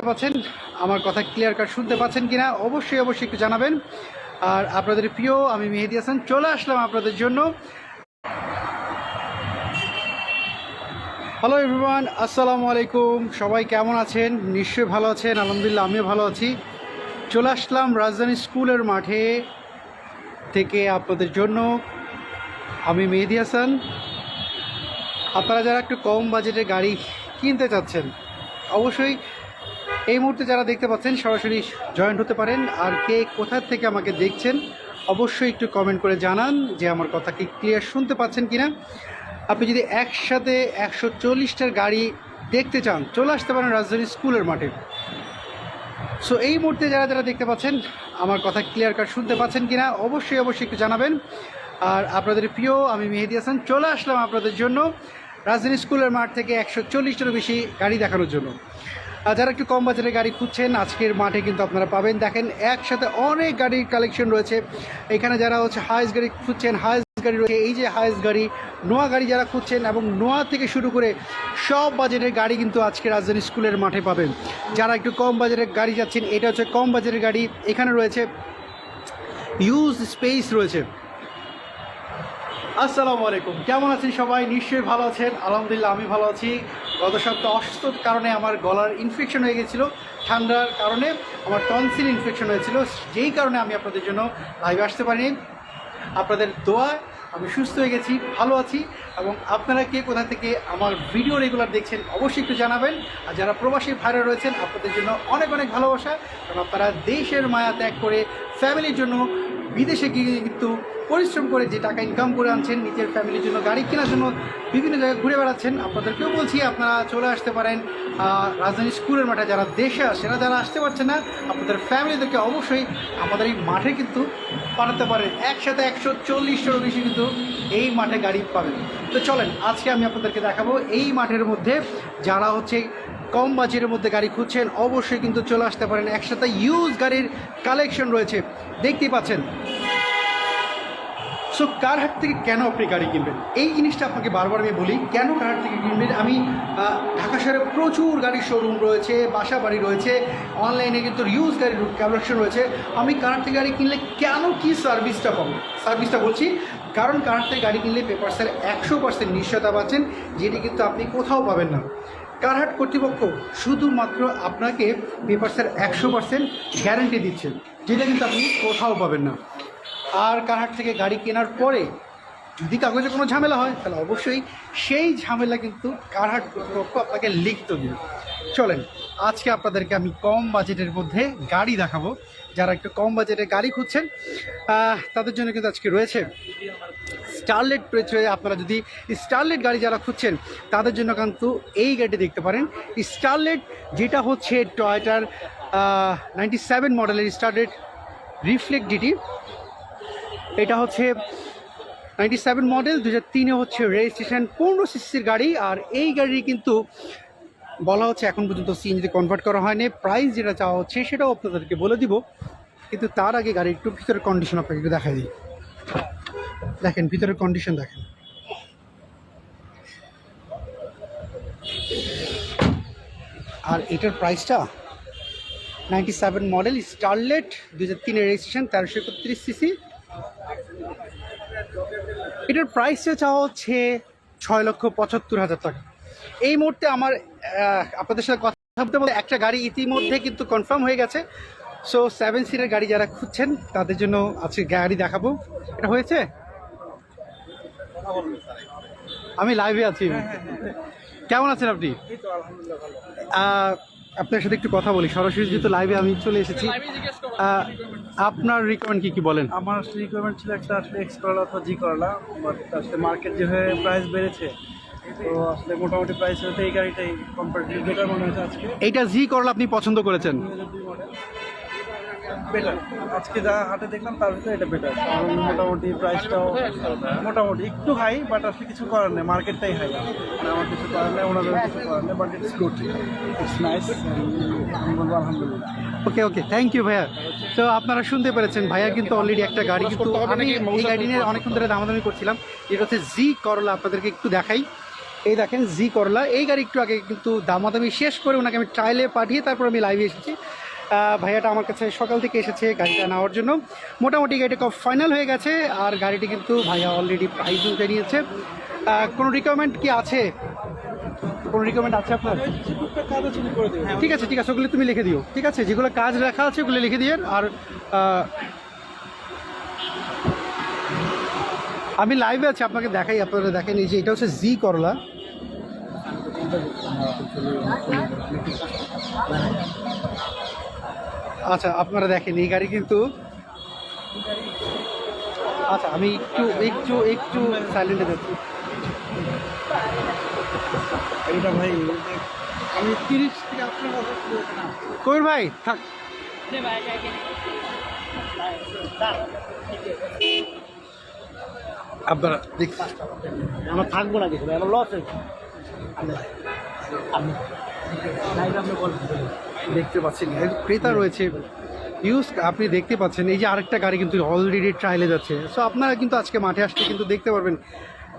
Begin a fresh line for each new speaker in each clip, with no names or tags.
পাচ্ছেন আমার কথা ক্লিয়ার কাট শুনতে পাচ্ছেন কিনা অবশ্যই একটু জানাবেন। আর আপনাদের প্রিয় আমি মেহেদী হাসান চলে আসলাম আপনাদের জন্য। হ্যালো এভরিওয়ান, আসসালামু আলাইকুম। সবাই কেমন আছেন? নিশ্চয়ই ভালো আছেন। আলহামদুলিল্লাহ আমিও ভালো আছি। চলে আসলাম রাজধানী স্কুলের মাঠে থেকে আপনাদের জন্য আমি মেহেদী হাসান। আপনারা যারা একটু কম বাজেটে গাড়ি কিনতে চাচ্ছেন অবশ্যই এই মুহূর্তে যারা দেখতে পাচ্ছেন সরাসরি জয়েন্ট হতে পারেন। আর কে কোথা থেকে আমাকে দেখছেন অবশ্যই একটু কমেন্ট করে জানান যে আমার কথা কি ক্লিয়ার শুনতে পাচ্ছেন কিনা। আপনি যদি একসাথে 140টার গাড়ি দেখতে চান চলে আসতে পারেন রাজধানী স্কুলের মাঠে। সো এই মুহূর্তে যারা দেখতে পাচ্ছেন আমার কথা ক্লিয়ার কাট শুনতে পাচ্ছেন কিনা অবশ্যই একটু জানাবেন। আর আপনাদের প্রিয় আমি মেহেদী হাসান চলে আসলাম আপনাদের জন্য রাজধানী স্কুলের মাঠ থেকে 140টারও বেশি গাড়ি দেখানোর জন্য। যারা একটু কম বাজারে গাড়ি খুঁজছেন আজকের মাঠে কিন্তু আপনারা পাবেন। দেখেন একসাথে অনেক গাড়ির কালেকশন রয়েছে এখানে। যারা হাইস গাড়ি খুঁজছেন হাইস গাড়ি রয়েছে, এই যে হাইস গাড়ি, নোয়া গাড়ি যারা খুঁজছেন এবং নোয়া থেকে শুরু করে সব বাজেটের গাড়ি কিন্তু আজকে রাজধানী স্কুলের মাঠে পাবেন। যারা একটু কম বাজারের গাড়ি যাচ্ছেন এটা হচ্ছে কম বাজারের গাড়ি। এখানে রয়েছে ইউজ স্পেস রয়েছে। আসসালামু আলাইকুম, কেমন আছেন সবাই? নিশ্চয়ই ভালো আছেন। আলহামদুলিল্লাহ আমি ভালো আছি। গত সপ্তাহে অসুস্থতার কারণে আমার গলার ইনফেকশন হয়ে গেছিলো, ঠান্ডার কারণে আমার টনসিল ইনফেকশন হয়েছিল, যেই কারণে আমি আপনাদের জন্য লাইভে আসতে পারিনি। আপনাদের দোয়ায় আমি সুস্থ হয়ে গেছি, ভালো আছি। এবং আপনারা কে কোথা থেকে আমার ভিডিও রেগুলার দেখছেন অবশ্যই একটু জানাবেন। আর যারা প্রবাসী ভাইরা রয়েছেন আপনাদের জন্য অনেক ভালোবাসা, কারণ আপনারা দেশের মায়া ত্যাগ করে ফ্যামিলির জন্য বিদেশে গিয়ে কিন্তু পরিশ্রম করে যে টাকা ইনকাম করে আনছেন নিজের ফ্যামিলির জন্য, গাড়ি কেনার জন্য বিভিন্ন জায়গায় ঘুরে বেড়াচ্ছেন। আপনাদেরকেও বলছি আপনারা চলে আসতে পারেন রাজধানী স্কুলের মাঠে। যারা দেশে আসেন, যারা আসতে পারছেন না, আপনাদের ফ্যামিলিদেরকে অবশ্যই আমাদের এই মাঠে কিন্তু পাঠাতে পারেন। একসাথে 140টারও বেশি কিন্তু এই মাঠে গাড়ি পাবেন। তো চলেন আজকে আমি আপনাদেরকে দেখাবো এই মাঠের মধ্যে যারা কম বাজেটের মধ্যে গাড়ি খুঁজছেন অবশ্যই কিন্তু চলে আসতে পারেন। একসাথে ইউজ গাড়ির কালেকশন রয়েছে দেখতেই পাচ্ছেন। সো কারহাট থেকে কেন আপনি গাড়ি কিনবেন এই জিনিসটা আপনাকে বারবার আমি বলি, কেন কারহাট থেকে কিনবেন। আমি ঢাকা শহরে প্রচুর গাড়ির শোরুম রয়েছে, বাসা বাড়ি রয়েছে, অনলাইনে কিন্তু ইউজ গাড়ির কালেকশন রয়েছে। আমি কারহাট থেকে গাড়ি কিনলে কেন কি সার্ভিসটা পাবো, সার্ভিসটা বলছি কারণ কারহাট থেকে গাড়ি কিনলে পেপারসের 100% নিশ্চয়তা পাচ্ছেন, যেটি কিন্তু আপনি কোথাও পাবেন না। কারহাট কর্তৃপক্ষ শুধুমাত্র আপনাকে পেপারসের 100% গ্যারান্টি দিচ্ছেন, যেটা কিন্তু আপনি কোথাও পাবেন না। আর কারহাট থেকে গাড়ি কেনার পরে যদি কাগজে কোনো ঝামেলা হয় তাহলে অবশ্যই সেই ঝামেলা কিন্তু কারহাট কর্তৃপক্ষ আপনাকে লিখতে দেবে। চলেন আজকে আপনাদেরকে আমি কম বাজেটের মধ্যে গাড়ি দেখাবো। যারা একটু কম বাজেটে গাড়ি খুঁজছেন তাদের জন্য কিন্তু আজকে রয়েছে স্টারলেট রয়েছে। আপনারা যদি স্টারলেট গাড়ি যারা খুঁজছেন তাদের জন্য কিন্তু এই গাড়িটি দেখতে পারেন। স্টারলেট যেটা হচ্ছে টয়োটার 97 মডেলের স্টারলেট রিফ্লেক্ট ডিটি। এটা হচ্ছে 97 মডেল, 2003-এ হচ্ছে রেজিস্ট্রেশন, 15 সিসির গাড়ি। আর এই গাড়ি কিন্তু বলা হচ্ছে এখন পর্যন্ত সিএনজিতে কনভার্ট করা হয়নি। প্রাইস যেটা চাওয়া হচ্ছে সেটাও আপনাদেরকে বলে দিব, কিন্তু তার আগে গাড়ির একটু ভিতরের কন্ডিশন আপনাকে একটু দেখাই দিই। দেখেন ভিতরের কন্ডিশন দেখেন। আর এটার প্রাইসটা 97 মডেল স্টারলেট, 2003-এর রেজিস্ট্রেশন, 1331 সিসি। এটার প্রাইসটা চাওয়া হচ্ছে 6,75,000 টাকা। এই মুহূর্তে আমার আপনাদের সাথে কথা বলতে একটা গাড়ি ইতিমধ্যে কিন্তু কনফার্ম হয়ে গেছে। সো 7 সিটের গাড়ি যারা খুঁজছেন তাদের জন্য আজকে গাড়ি দেখাবো। এটা হয়েছে, আমি লাইভে আছি। কেমন আছেন আপনি? আপনার সাথে একটু কথা বলি সরাসরি, যেহেতু লাইভে আমি চলে এসেছি। আপনার রিকোয়ারমেন্ট কি বলেন?
আমার রিকোয়ারমেন্ট ছিল একটা আসলে এক্স করলা অথবা জি করলা, বাট আসলে মার্কেট যেভাবে প্রাইস বেড়েছে তো আসলে মোটামুটি প্রাইস হতে এই গাড়িটাই কম্পারেটিভলি বেটার মনে হয়েছে আজকে।
এইটা জি করলা আপনি পছন্দ করেছেন?
বেটার, আজকে যা হাটে দেখলাম তার ভিতরে এটা বেটার। কারণ মোটামুটি প্রাইসটাও মোটামুটি একটু হাই, বাট আসলে কিছু করার নেই, মার্কেটটাই হাই। মানে আমার কিছু করার নেই, ওনাদের কিছু করার নেই, but it's good, it's nice, আমি বলবো আলহামদুলিল্লাহ।
ওকে থ্যাংক ইউ ভাইয়া। তো আপনারা শুনতে পেরেছেন ভাইয়া কিন্তু অলরেডি একটা গাড়ি, কিন্তু আমি এই গাড়ি নিয়ে অনেকক্ষণ ধরে দামাদামি করছিলাম। এটা হচ্ছে জি করলা, আপনাদেরকে একটু দেখাই। এই দেখেন জি করলা, এই গাড়ি একটু আগে কিন্তু দামাদামি শেষ করে ওনাকে আমি ট্রায়ালে পাঠিয়ে তারপর আমি লাইভে এসেছি। ভাইয়াটা আমার কাছে সকাল থেকে এসেছে গাড়িটা নেওয়ার জন্য। মোটামুটি গাড়িটা ফাইনাল হয়ে গেছে, আর গাড়িটি কিন্তু ভাইয়া অলরেডি প্রাইস উঠে নিয়েছে। কোনো রিকোয়ারমেন্ট কি আছে? কোনো রিকমেন্ড আছে আপনার?
কাজ আছে করে দেবো।
ঠিক আছে, ঠিক আছে, ওগুলো তুমি লিখে দিও। ঠিক আছে, যেগুলো কাজ লেখা আছে ওগুলো লিখে দিয়ে। আর আমি লাইভে আছি, আপনাকে দেখাই, আপনারা দেখেন। এই যে এটা হচ্ছে জি করলা। আচ্ছা, আপনারা দেখেন এই গাড়ি কিন্তু, আচ্ছা আমি একটু একটু একটু সাইলেন্টে যাচ্ছি।
এইটা ভাই আমি 30 থেকে আপনার
কবির ভাই থাক। আপনারা দেখছি
আমার থাকবো না কিছু, আমার লস হয়েছে।
দেখতে পাচ্ছেন ক্রেতা রয়েছে ইউজ, আপনি দেখতে পাচ্ছেন। এই যে আরেকটা গাড়ি কিন্তু অলরেডি ট্রায়ালে যাচ্ছে। সো আপনারা কিন্তু আজকে মাঠে আসলে কিন্তু দেখতে পারবেন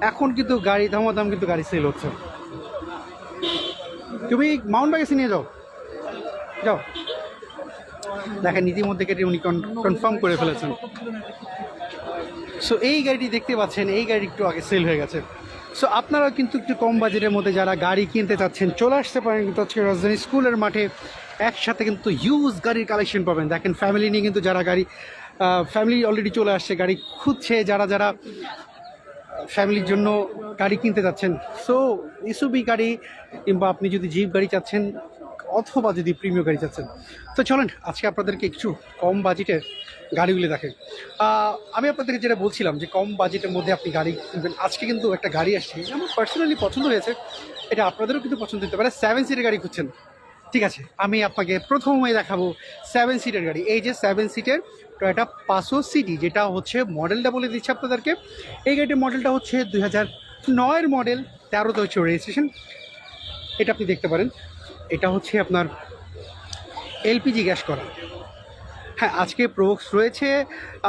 এখন কিন্তু গাড়ি দামাদাম কিন্তু গাড়ি সেল হচ্ছে। তুমি মাউন্ট ব্যাগেসে নিয়ে যাও, যাও। দেখেন ইতিমধ্যে গাড়ি উনি কনফার্ম করে ফেলেছেন। সো এই গাড়িটি দেখতে পাচ্ছেন, এই গাড়ি একটু আগে সেল হয়ে গেছে। সো আপনারা কিন্তু একটু কম বাজেটের মধ্যে যারা গাড়ি কিনতে চাচ্ছেন চলে আসতে পারেন কিন্তু আজকে রাজধানী স্কুলের মাঠে। একসাথে কিন্তু ইউজ গাড়ির কালেকশন পাবেন। দেখেন ফ্যামিলি নিয়ে কিন্তু যারা গাড়ি, ফ্যামিলি অলরেডি চলে আসছে, গাড়ি খুঁজছে যারা যারা ফ্যামিলির জন্য গাড়ি কিনতে যাচ্ছেন। সো এসুবি গাড়ি কিংবা আপনি যদি জিপ গাড়ি চাচ্ছেন অথবা যদি প্রিমিয়াম গাড়ি চাচ্ছেন, তো চলেন আজকে আপনাদেরকে একটু কম বাজেটের গাড়িগুলি দেখেন। আমি আপনাদেরকে যেটা বলছিলাম যে কম বাজেটের মধ্যে আপনি গাড়ি কিনবেন। আজকে কিন্তু একটা গাড়ি আসছে, আমার পার্সোনালি পছন্দ হয়েছে, এটা আপনাদেরও কিন্তু পছন্দ হতে পারে। 7 সিটের গাড়ি খুঁজছেন, ঠিক আছে, আমি আপনাকে প্রথমে দেখাবো 7 সিটের গাড়ি। এই যে 7 সিটের টয়োটা পাসো সিটি, যেটা হচ্ছে মডেলটা বলে দিচ্ছি আপনাদেরকে। এই গাড়িটির মডেলটা হচ্ছে 2009 মডেল, 13তে হচ্ছে রেজিস্ট্রেশন। এটা আপনি দেখতে পারেন, এটা হচ্ছে আপনার এলপিজি গ্যাস করা। হ্যাঁ, আজকে প্রোবক্স রয়েছে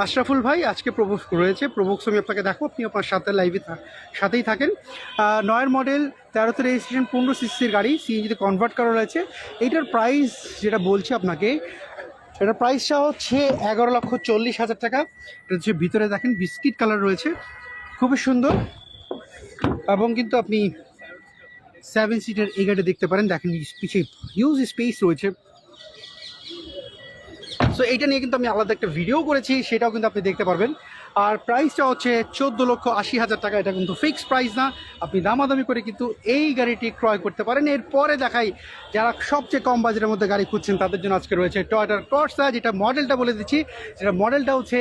আশরাফুল ভাই, আজকে প্রোবক্স রয়েছে। প্রোবক্স আমি আপনাকে দেখো, আপনি আপনার সাথে লাইভে সাথেই থাকেন। 9 মডেল, 13তে রেজিস্ট্রেশন, 15 সিসির গাড়ি, সিএনজিতে কনভার্ট করা রয়েছে। এইটার প্রাইস যেটা বলছি আপনাকে, এটার প্রাইসটা হচ্ছে 11,40,000 টাকা। এটা হচ্ছে ভিতরে দেখেন বিস্কিট কালার রয়েছে, খুবই সুন্দর। এবং কিন্তু আপনি 7 সিটের এই গাড়ি দেখতে পারেন। দেখেন পিছিয়ে হিউজ স্পেস রয়েছে। সো এইটা নিয়ে কিন্তু আমি আলাদা একটা ভিডিও করেছি, সেটাও কিন্তু আপনি দেখতে পারবেন। আর প্রাইসটা হচ্ছে 14,80,000 টাকা। এটা কিন্তু ফিক্সড প্রাইস না, আপনি দামাদামি করে কিন্তু এই গাড়িটি ক্রয় করতে পারেন। এরপরে দেখাই যারা সবচেয়ে কম বাজেটের মধ্যে গাড়ি খুঁজছেন তাদের জন্য আজকে রয়েছে টয়োটার কর্সা, যেটা মডেলটা বলে দিচ্ছি। যেটা মডেলটা হচ্ছে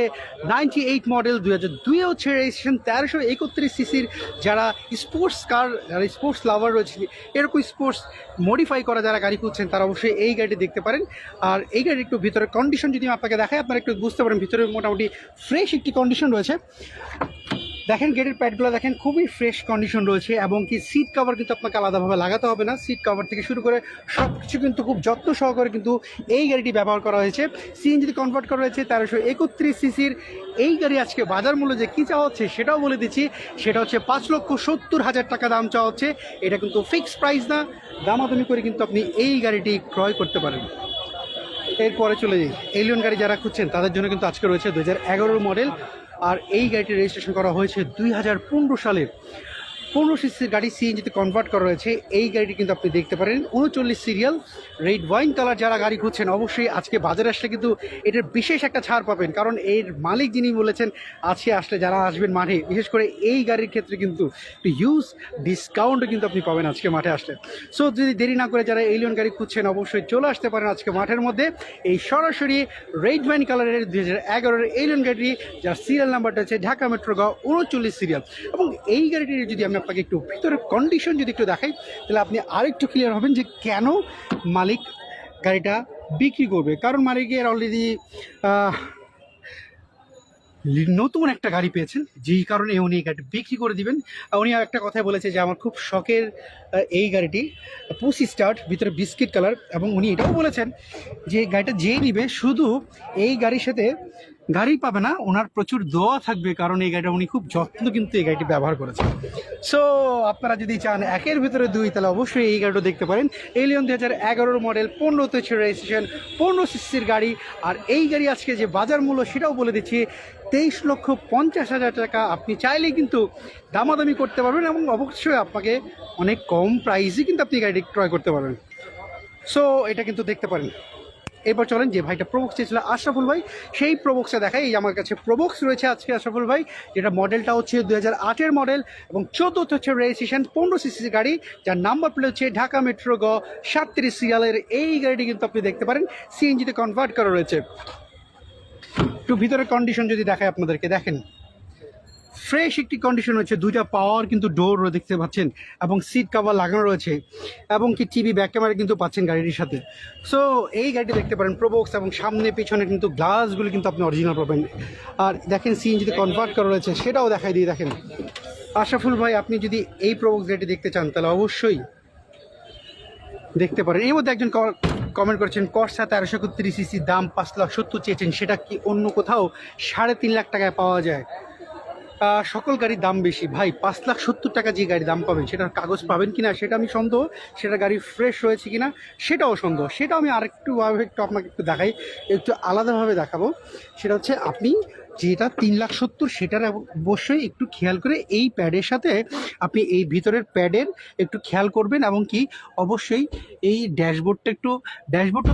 98 মডেল, 2002 হচ্ছে রেজিস্ট্রেশন, 1331 সিসির। যারা স্পোর্টস কার, যারা স্পোর্টস লাভার রয়েছে, এরকম স্পোর্টস মডিফাই করা যারা গাড়ি খুঁজছেন তারা অবশ্যই এই গাড়িটি দেখতে পারেন। আর এই গাড়ির একটু ভিতরে কন্ডিশন যদি আমি আপনাকে দেখাই, আপনারা একটু বুঝতে পারেন ভিতরে মোটামুটি ফ্রেশ একটি কন্ডিশন রয়েছে। দেখেন গেটের প্যাডগুলো দেখেন, খুবই ফ্রেশ কন্ডিশন রয়েছে। এবং কি সিট কভার কিন্তু আপনাকে আলাদাভাবে লাগাতে হবে না, সিট কভার থেকে শুরু করে সব কিছু কিন্তু খুব যত্ন সহকারে কিন্তু এই গাড়িটি ব্যবহার করা হয়েছে। সিএনজিতে কনভার্ট করা হয়েছে, 1331 সিসির। এই গাড়ি আজকে বাজার মূল্য যে কী চাওয়া হচ্ছে সেটাও বলে দিচ্ছি, সেটা হচ্ছে 5,70,000 টাকা দাম চাওয়া হচ্ছে। এটা কিন্তু ফিক্সড প্রাইস না, দামাদামি করে কিন্তু আপনি এই গাড়িটি ক্রয় করতে পারেন। এরপরে চলে যাই, এলিয়ন গাড়ি যারা খুঁজছেন তাদের জন্য কিন্তু আজকে রয়েছে 2011 মডেল। আর এই গাড়িটি রেজিস্ট্রেশন করা হয়েছে 2015 সালের, 15 সিসির গাড়ি, সিএনজিতে কনভার্ট করা রয়েছে। এই গাড়িটি কিন্তু আপনি দেখতে পারেন 39 সিরিয়াল, রেড ওয়াইন কালার। যারা গাড়ি খুঁজছেন অবশ্যই আজকে বাজারে আসলে কিন্তু এটার বিশেষ একটা ছাড় পাবেন, কারণ এর মালিক যিনি বলেছেন আজকে আসলে যারা আসবেন মাঠে, বিশেষ করে এই গাড়ির ক্ষেত্রে কিন্তু একটু হিউজ ডিসকাউন্টও কিন্তু আপনি পাবেন আজকে মাঠে আসলে। সো যদি দেরি না করে যারা এলিয়ন গাড়ি খুঁজছেন অবশ্যই চলে আসতে পারেন আজকে মাঠের মধ্যে। এই সরাসরি রেড ওয়াইন কালারের 2011 এলিয়ন গাড়ি, যার সিরিয়াল নাম্বারটা হচ্ছে ঢাকা মেট্রো গ 39 সিরিয়াল। এবং এই গাড়িটির যদি আমি আপনাকে একটু ভিতরের কন্ডিশন যদি একটু দেখাই, তাহলে আপনি আরেকটু ক্লিয়ার হবেন যে কেন মালিক গাড়িটা বিক্রি করবে। কারণ মালিকের অলরেডি নতুন একটা গাড়ি পেয়েছেন, যেই কারণে উনি এই গাড়িটি বিক্রি করে দিবেন। উনি একটা কথাই বলেছে যে আমার খুব শখের এই গাড়িটি, পুসি স্টার্ট, ভিতরে বিস্কিট কালার। এবং উনি এটাও বলেছেন যে গাড়িটা যেই নিবে শুধু এই গাড়ির সাথে গাড়ি পাবে না, ওনার প্রচুর দোয়া থাকবে, কারণ এই গাড়িটা উনি খুব যত্ন কিন্তু এই গাড়িটি ব্যবহার করেছেন। সো আপনারা যদি চান একের ভিতরে দুই, তাহলে অবশ্যই এই গাড়িটা দেখতে পারেন। এলিয়ন 2011 মডেল, 15তে রেজিস্ট্রেশন, 15 সিসির গাড়ি। আর এই গাড়ি আজকে যে বাজার মূল্য সেটাও বলে দিচ্ছি, 23,50,000 টাকা। আপনি চাইলেই কিন্তু দামাদামি করতে পারবেন এবং অবশ্যই আপনাকে অনেক কম প্রাইসে কিন্তু আপনি গাড়িটি ক্রয় করতে পারবেন। সো এটা কিন্তু দেখতে পারেন। এরপর চলেন, যে ভাইটা প্রোবক্স চেয়েছিল আশরাফুল ভাই, সেই প্রোবক্সটা দেখাই। এই আমার কাছে প্রোবক্স রয়েছে আজকে আশরাফুল ভাই, যেটা মডেলটা হচ্ছে 2008-এর মডেল এবং 14তে হচ্ছে রেজিস্ট্রেশন, 15 সিসি গাড়ি, যার নাম্বার প্লেট হচ্ছে ঢাকা মেট্রো গ 37 সিরিয়ালের। এই গাড়িটি কিন্তু আপনি দেখতে পারেন সিএনজিতে কনভার্ট করা রয়েছে। একটু ভিতরের কন্ডিশন যদি দেখায় আপনাদেরকে, দেখেন ফ্রেশ একটি কন্ডিশন রয়েছে। দুইটা পাওয়ার কিন্তু ডোর দেখতে পাচ্ছেন এবং সিট কভার লাগানো রয়েছে এবং কি টিভি ব্যাক ক্যামেরা কিন্তু পাচ্ছেন গাড়িটির সাথে। সো এই গাড়িটি দেখতে পারেন প্রোবক্স, এবং সামনে পিছনে কিন্তু গ্লাসগুলো কিন্তু আপনি অরিজিনাল পাবেন। আর দেখেন সিএনজিতে কনভার্ট করা রয়েছে, সেটাও দেখাই দিয়ে। দেখেন আশরাফুল ভাই, আপনি যদি এই প্রোবক্স গাড়িটি দেখতে চান তাহলে অবশ্যই দেখতে পারেন। এর মধ্যে একজন কমেন্ট করেছেন কর্সা 1331 সিসি, দাম 5,70,000 চেয়েছেন, সেটা কি অন্য কোথাও 3.5 লাখ টাকায় পাওয়া যায়? সকল গাড়ির দাম বেশি ভাই। 5,70,000 টাকা যে গাড়ির দাম পাবেন, সেটার কাগজ পাবেন কিনা সেটা আমি সন্দেহ, সেটা গাড়ি ফ্রেশ রয়েছে কিনা সেটাও সন্দেহ। সেটাও আমি একটু আপনাকে একটু দেখাই, একটু আলাদাভাবে দেখাবো। সেটা হচ্ছে আপনি যেটা 3,70,000 সেটার অবশ্যই একটু খেয়াল করে এই প্যাডের সাথে আপনি এই ভিতরের প্যাডের একটু খেয়াল করবেন, এবং কি অবশ্যই এই ড্যাশবোর্ডটা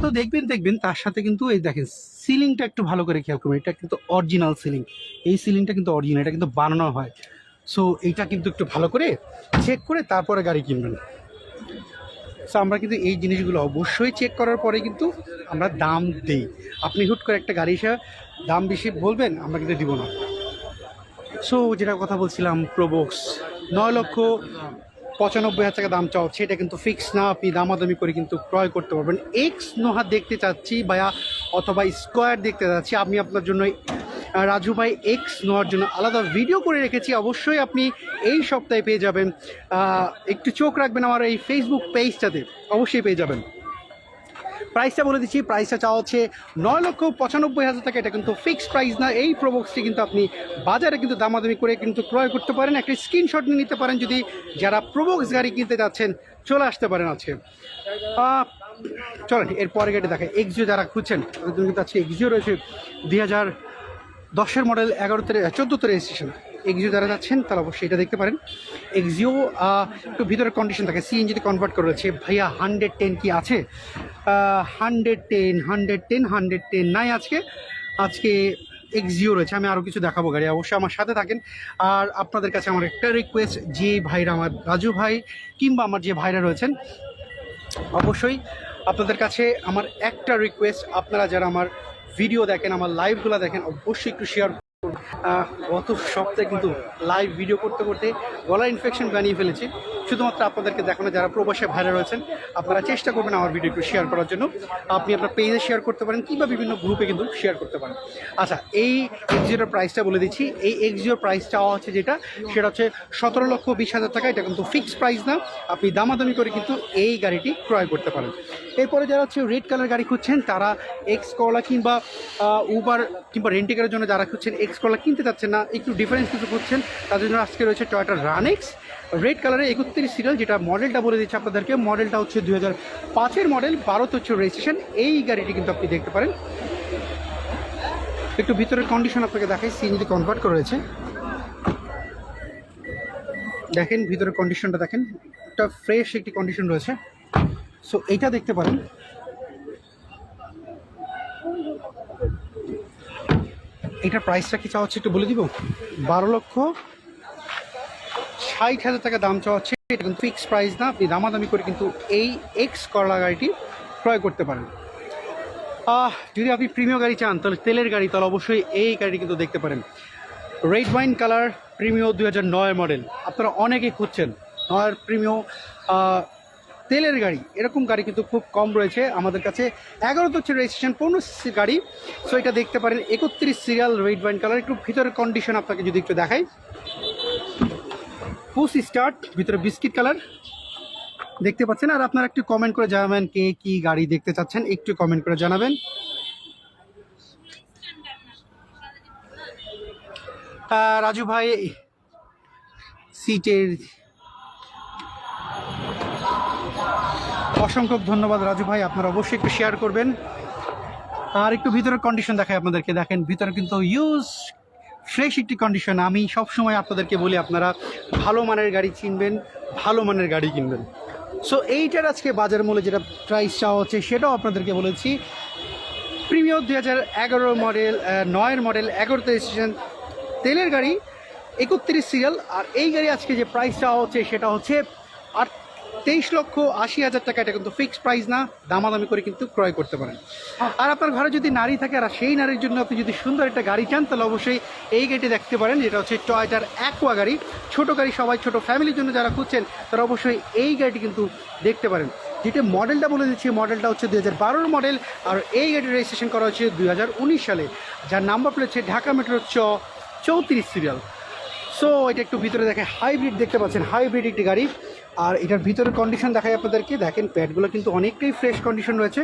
তো দেখবেন, তার সাথে কিন্তু এই দেখেন সিলিংটা একটু ভালো করে খেয়াল করবেন। এটা কিন্তু অরিজিনাল সিলিং, এই সিলিংটা কিন্তু অরিজিনাল, এটা কিন্তু বানানো হয়। সো এইটা কিন্তু একটু ভালো করে চেক করে তারপরে গাড়ি কিনবেন। সো আমরা কিন্তু এই জিনিসগুলো অবশ্যই চেক করার পরে কিন্তু আমরা দাম দিই। আপনি হুট করে একটা গাড়ি এসে দাম বেশি বলবেন, আমরা কিন্তু দিব না। সো যেটা কথা বলছিলাম, প্রোবক্স 9,95,000 টাকা দাম চাও, সেটা কিন্তু ফিক্স না, আপনি দামাদামি করে কিন্তু ক্রয় করতে পারবেন। এক্স নোহা দেখতে চাচ্ছি ভাইয়া, অথবা স্কোয়ার দেখতে চাচ্ছি, আমি আপনার জন্য রাজু ভাই এক্স নোয়ার জন্য আলাদা ভিডিও করে রেখেছি, অবশ্যই আপনি এই সপ্তাহে পেয়ে যাবেন। একটু চোখ রাখবেন আমার এই ফেসবুক পেজটাতে, অবশ্যই পেয়ে যাবেন। প্রাইসটা বলে দিচ্ছি, প্রাইসটা চাওয়া হচ্ছে 9,95,000 টাকা। এটা কিন্তু ফিক্সড প্রাইস না। এই প্রোবক্সটি কিন্তু আপনি বাজারে কিন্তু দামাদামি করে কিন্তু ক্রয় করতে পারেন। একটা স্ক্রিনশট নিয়ে নিতে পারেন যদি যারা প্রোবক্স গাড়ি কিনতে যাচ্ছেন, চলে আসতে পারেন আজকে। চলেন এরপরে গাড়ি দেখেন। এক্সিও যারা খুঁজছেন তাদের জন্য কিন্তু আজকে এক্সিও রয়েছে 2010-এর মডেল, 14তে রেজিস্ট্রেশন। এক্সিও যারা যাচ্ছেন তারা অবশ্যই এটা দেখতে পারেন। এক্সিও একটু ভিতরের কন্ডিশন থাকে, সিএনজিতে কনভার্ট করে রয়েছে। ভাইয়া 110 কি আছে? 110 নাই আজকে এক্সিও রয়েছে। আমি আরও কিছু দেখাবো গাড়ি, অবশ্যই আমার সাথে থাকেন। আর আপনাদের কাছে আমার একটা রিকোয়েস্ট, যে ভাইরা আমার রাজু ভাই কিংবা আমার যে ভাইরা রয়েছেন, অবশ্যই আপনাদের কাছে আমার একটা রিকোয়েস্ট, আপনারা যারা আমার ভিডিও দেখেন, আমার লাইভগুলো দেখেন, অবশ্যই একটু শেয়ার করুন। গত সপ্তাহে কিন্তু লাইভ ভিডিও করতে করতে গলার ইনফেকশন বানিয়ে ফেলেছি, শুধুমাত্র আপনাদেরকে দেখানো। যারা প্রবাসে ভাইরা রয়েছেন, আপনারা চেষ্টা করবেন আমার ভিডিও একটু শেয়ার করার জন্য। আপনি আপনার পেজে শেয়ার করতে পারেন কিংবা বিভিন্ন গ্রুপে কিন্তু শেয়ার করতে পারেন। আচ্ছা, এই এক্সিওর প্রাইসটা বলে দিচ্ছি। এই এক্সিওর প্রাইস চাওয়া হচ্ছে যেটা, সেটা হচ্ছে 17,20,000 টাকা। এটা কিন্তু ফিক্সড প্রাইস না, আপনি দামাদামি করে কিন্তু এই গাড়িটি ক্রয় করতে পারেন। এরপরে যারা হচ্ছে রেড কালার গাড়ি খুঁজছেন, তারা এক্স করলা কিংবা উবার কিংবা রেন্টিকারের জন্য যারা খুঁজছেন, এক্স করলা কিনতে চাচ্ছেন না, একটু ডিফারেন্স কিছু খুঁজছেন, তাদের জন্য আজকে রয়েছে টয়োটা রানেক্স রেড কালারে 31 সিরিয়াল। যেটা মডেলটা বলে দিচ্ছি আপনাদেরকে, মডেলটা হচ্ছে 2005-এর মডেল, 12তে হচ্ছে রেজিস্ট্রেশন। এই গাড়িটি কিন্তু আপনি দেখতে পারেন। একটু ভিতরের কন্ডিশন আপনাকে দেখাই, সিএনজি কনভার্ট করা রয়েছে। দেখেন ভিতরের কন্ডিশনটা দেখেন, একটা ফ্রেশ একটি কন্ডিশন রয়েছে। সো এইটা দেখতে পারেন। এটার প্রাইসটা কি চাওয়া হচ্ছে একটু বলে দিব। 12,60,000 টাকা দাম চাওয়া হচ্ছে। এটা কিন্তু ফিক্সড প্রাইস না, আপনি দামাদামি করে কিন্তু এই এক্স করলা গাড়িটি ক্রয় করতে পারেন। যদি আপনি প্রিমিয়াম গাড়ি চান, তাহলে তেলের গাড়ি, তাহলে অবশ্যই এই গাড়িটি কিন্তু দেখতে পারেন। Red wine colour premium 2009 model, আপনারা অনেকেই খুঁজছেন। 9 প্রিমিয়াম তেলের গাড়ি, এরকম গাড়ি কিন্তু খুব কম রয়েছে আমাদের কাছে। 11তে হচ্ছে রেজিস্ট্রেশন, 15 সিসির গাড়ি। সো এটা দেখতে পারেন 31 সিরিয়াল রেড ওয়াইন কালার। একটু ভিতরের কন্ডিশন আপনাকে যদি একটু দেখাই, পুশ স্টার্ট, ভিতরে বিস্কিট কালার দেখতে পাচ্ছেন। আর আপনারা একটু কমেন্ট করে জানাবেন কে কি গাড়ি দেখতে চাচ্ছেন, একটু কমেন্ট করে জানাবেন। রাজু ভাই সিটের অসংখ্য ধন্যবাদ রাজু ভাই, আপনারা অবশ্যই একটু শেয়ার করবেন। আর একটু ভিতরের কন্ডিশন দেখাই আপনাদেরকে, দেখেন ভিতরে কিন্তু ইউজ ফ্রেশ একটি কন্ডিশন। আমি সবসময় আপনাদেরকে বলি আপনারা ভালো মানের গাড়ি চিনবেন, ভালো মানের গাড়ি কিনবেন। সো এইটার আজকে বাজার মূল্যে যেটা প্রাইস চাওয়া হচ্ছে সেটাও আপনাদেরকে বলেছি। প্রিমিয়ার 2011 মডেল, 9 মডেল, 11তে রেজিস্ট্রেশন, তেলের গাড়ি, 31 সিরিয়াল। আর এই গাড়ি আজকে যে প্রাইস চাওয়া হচ্ছে সেটা হচ্ছে 23,80,000 টাকা। এটা কিন্তু ফিক্সড প্রাইস না, দামাদামি করে কিন্তু ক্রয় করতে পারেন। আর আপনার ঘরে যদি নারী থাকে আর সেই নারীর জন্য আপনি যদি সুন্দর একটা গাড়ি চান তাহলে অবশ্যই এই গাড়িটি দেখতে পারেন, যেটা হচ্ছে টয়োটার অ্যাকোয়া গাড়ি। ছোটো গাড়ি, সবাই ছোটো ফ্যামিলির জন্য যারা খুঁজছেন তারা অবশ্যই এই গাড়িটি কিন্তু দেখতে পারেন। যেটা মডেলটা বলে দিচ্ছি, মডেলটা হচ্ছে 2012 মডেল। আর এই গাড়ির রেজিস্ট্রেশন করা হচ্ছে 2019 সালে, যার নাম্বার প্লেট হচ্ছে ঢাকা মেট্রো 34 সিরিয়াল। সো এটা একটু ভিতরে দেখে হাইব্রিড দেখতে পাচ্ছেন, হাইব্রিড একটি গাড়ি। আর এটার ভিতরের কন্ডিশন দেখাই আপনাদেরকে, দেখেন প্যাডগুলো কিন্তু অনেকটাই ফ্রেশ কন্ডিশন রয়েছে।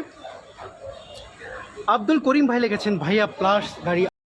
আব্দুল করিম ভাই লিখেছেন, ভাইয়া প্লাস গাড়ি